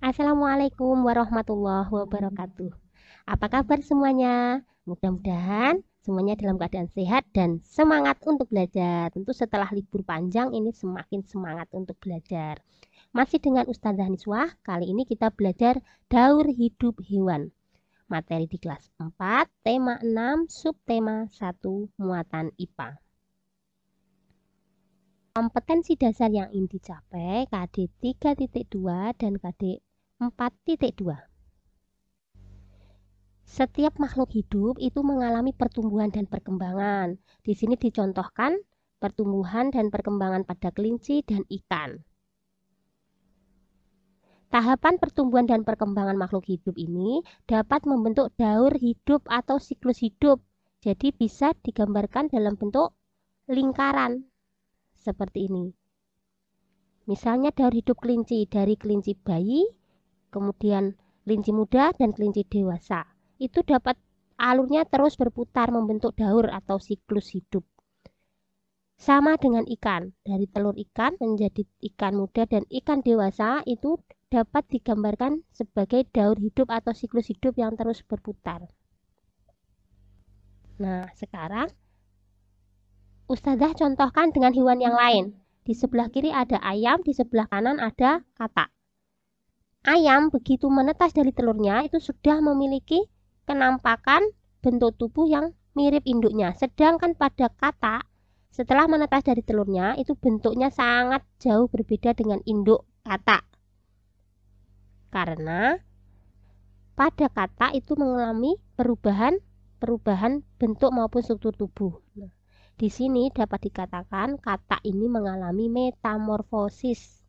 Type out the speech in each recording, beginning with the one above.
Assalamualaikum warahmatullahi wabarakatuh. Apa kabar semuanya? Mudah-mudahan semuanya dalam keadaan sehat dan semangat untuk belajar. Tentu setelah libur panjang ini semakin semangat untuk belajar. Masih dengan Ustazah Niswah, kali ini kita belajar daur hidup hewan. Materi di kelas 4, tema 6, subtema 1, muatan IPA. Kompetensi dasar yang ingin dicapai KD 3.2 dan KD 4.2. Setiap makhluk hidup itu mengalami pertumbuhan dan perkembangan. Di sini dicontohkan pertumbuhan dan perkembangan pada kelinci dan ikan. Tahapan pertumbuhan dan perkembangan makhluk hidup ini dapat membentuk daur hidup atau siklus hidup. Jadi bisa digambarkan dalam bentuk lingkaran seperti ini. Misalnya daur hidup kelinci dari kelinci bayi, kemudian kelinci muda dan kelinci dewasa. Itu dapat alurnya terus berputar membentuk daur atau siklus hidup. Sama dengan ikan, dari telur ikan menjadi ikan muda dan ikan dewasa itu dapat digambarkan sebagai daur hidup atau siklus hidup yang terus berputar. Nah, sekarang Ustazah contohkan dengan hewan yang lain. Di sebelah kiri ada ayam, di sebelah kanan ada katak. Ayam begitu menetas dari telurnya itu sudah memiliki kenampakan bentuk tubuh yang mirip induknya. Sedangkan pada katak setelah menetas dari telurnya itu bentuknya sangat jauh berbeda dengan induk katak. Karena pada katak itu mengalami perubahan bentuk maupun struktur tubuh. Di sini dapat dikatakan katak ini mengalami metamorfosis.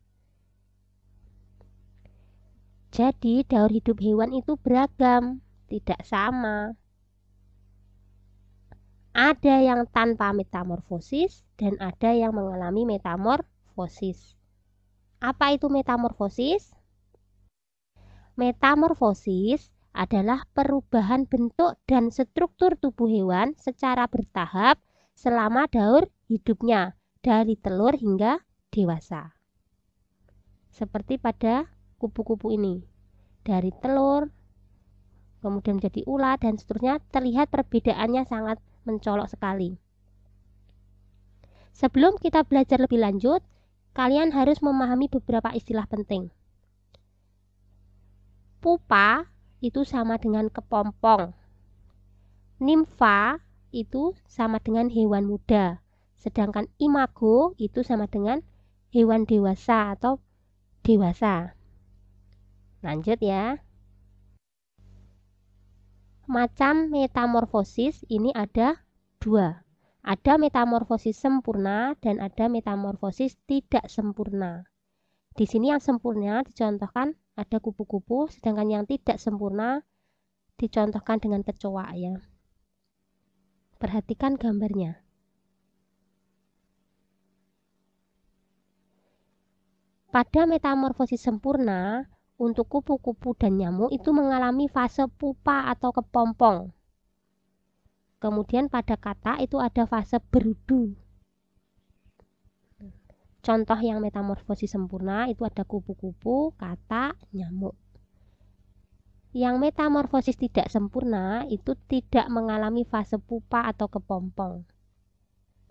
Jadi daur hidup hewan itu beragam, tidak sama. Ada yang tanpa metamorfosis dan ada yang mengalami metamorfosis. Apa itu metamorfosis? Metamorfosis adalah perubahan bentuk dan struktur tubuh hewan secara bertahap selama daur hidupnya dari telur hingga dewasa. Seperti pada kupu-kupu ini. Dari telur, kemudian menjadi ulat dan seterusnya, terlihat perbedaannya sangat mencolok sekali. Sebelum kita belajar lebih lanjut, kalian harus memahami beberapa istilah penting. Pupa itu sama dengan kepompong. Nimfa itu sama dengan hewan muda. Sedangkan imago itu sama dengan hewan dewasa atau dewasa. Lanjut ya. Macam metamorfosis ini ada dua. Ada metamorfosis sempurna dan ada metamorfosis tidak sempurna. Di sini yang sempurna dicontohkan ada kupu-kupu, sedangkan yang tidak sempurna dicontohkan dengan kecoa ya. Perhatikan gambarnya. Pada metamorfosis sempurna, untuk kupu-kupu dan nyamuk itu mengalami fase pupa atau kepompong. Kemudian pada katak itu ada fase berudu. Contoh yang metamorfosis sempurna itu ada kupu-kupu, katak, nyamuk. Yang metamorfosis tidak sempurna itu tidak mengalami fase pupa atau kepompong.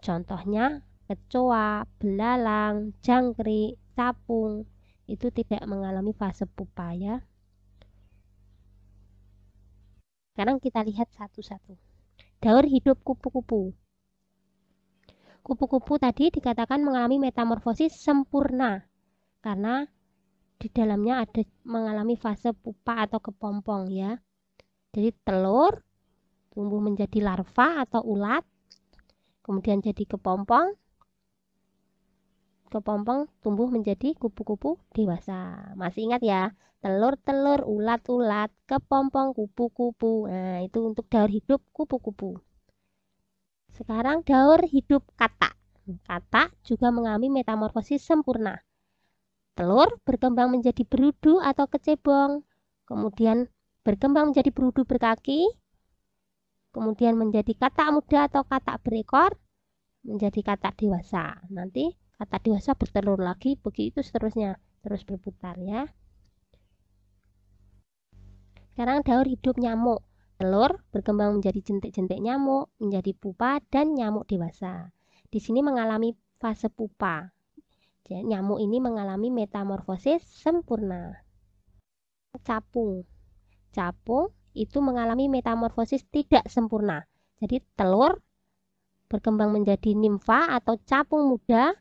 Contohnya kecoa, belalang, jangkrik, capung itu tidak mengalami fase pupa ya. Sekarang kita lihat satu-satu. Daur hidup kupu-kupu. Kupu-kupu tadi dikatakan mengalami metamorfosis sempurna karena di dalamnya ada mengalami fase pupa atau kepompong ya. Jadi telur tumbuh menjadi larva atau ulat, kemudian jadi kepompong tumbuh menjadi kupu-kupu dewasa. Masih ingat ya? Telur-telur, ulat-ulat, kepompong, kupu-kupu. Nah, itu untuk daur hidup kupu-kupu. Sekarang daur hidup katak. Katak juga mengalami metamorfosis sempurna. Telur berkembang menjadi berudu atau kecebong, kemudian berkembang menjadi berudu berkaki, kemudian menjadi katak muda atau katak berekor, menjadi katak dewasa. Nanti katak dewasa bertelur lagi, begitu seterusnya, terus berputar ya. Sekarang daur hidup nyamuk. Telur berkembang menjadi jentik-jentik nyamuk, menjadi pupa, dan nyamuk dewasa. Di sini mengalami fase pupa. Jadi, nyamuk ini mengalami metamorfosis sempurna. Capung. Capung itu mengalami metamorfosis tidak sempurna. Jadi telur berkembang menjadi nimfa atau capung muda,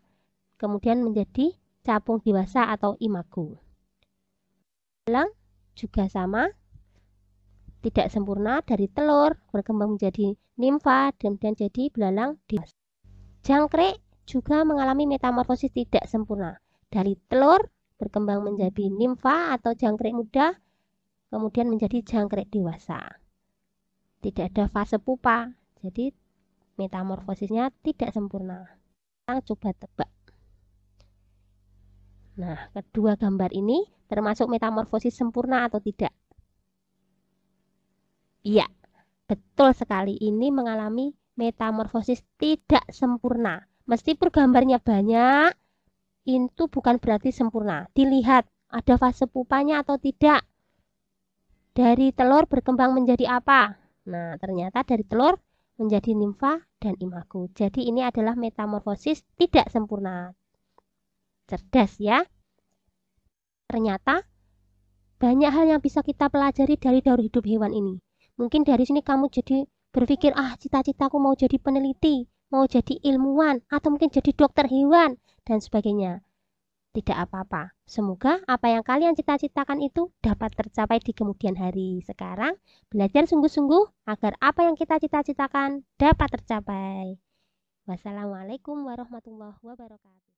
kemudian menjadi capung dewasa atau imago. Belalang juga sama, tidak sempurna, dari telur berkembang menjadi nimfa dan kemudian jadi belalang dewasa. Jangkrik juga mengalami metamorfosis tidak sempurna. Dari telur berkembang menjadi nimfa atau jangkrik muda, kemudian menjadi jangkrik dewasa. Tidak ada fase pupa, jadi metamorfosisnya tidak sempurna. Kita coba tebak. Nah, kedua gambar ini termasuk metamorfosis sempurna atau tidak? Iya, betul sekali. Ini mengalami metamorfosis tidak sempurna. Meskipun gambarnya banyak, itu bukan berarti sempurna. Dilihat ada fase pupanya atau tidak. Dari telur berkembang menjadi apa? Nah, ternyata dari telur menjadi nimfa dan imago. Jadi ini adalah metamorfosis tidak sempurna. Cerdas ya. Ternyata banyak hal yang bisa kita pelajari dari daur hidup hewan ini. Mungkin dari sini kamu jadi berpikir, cita-citaku mau jadi peneliti, mau jadi ilmuwan, atau mungkin jadi dokter hewan, dan sebagainya. Tidak apa-apa. Semoga apa yang kalian cita-citakan itu dapat tercapai di kemudian hari. Sekarang, belajar sungguh-sungguh agar apa yang kita cita-citakan dapat tercapai. Wassalamualaikum warahmatullahi wabarakatuh.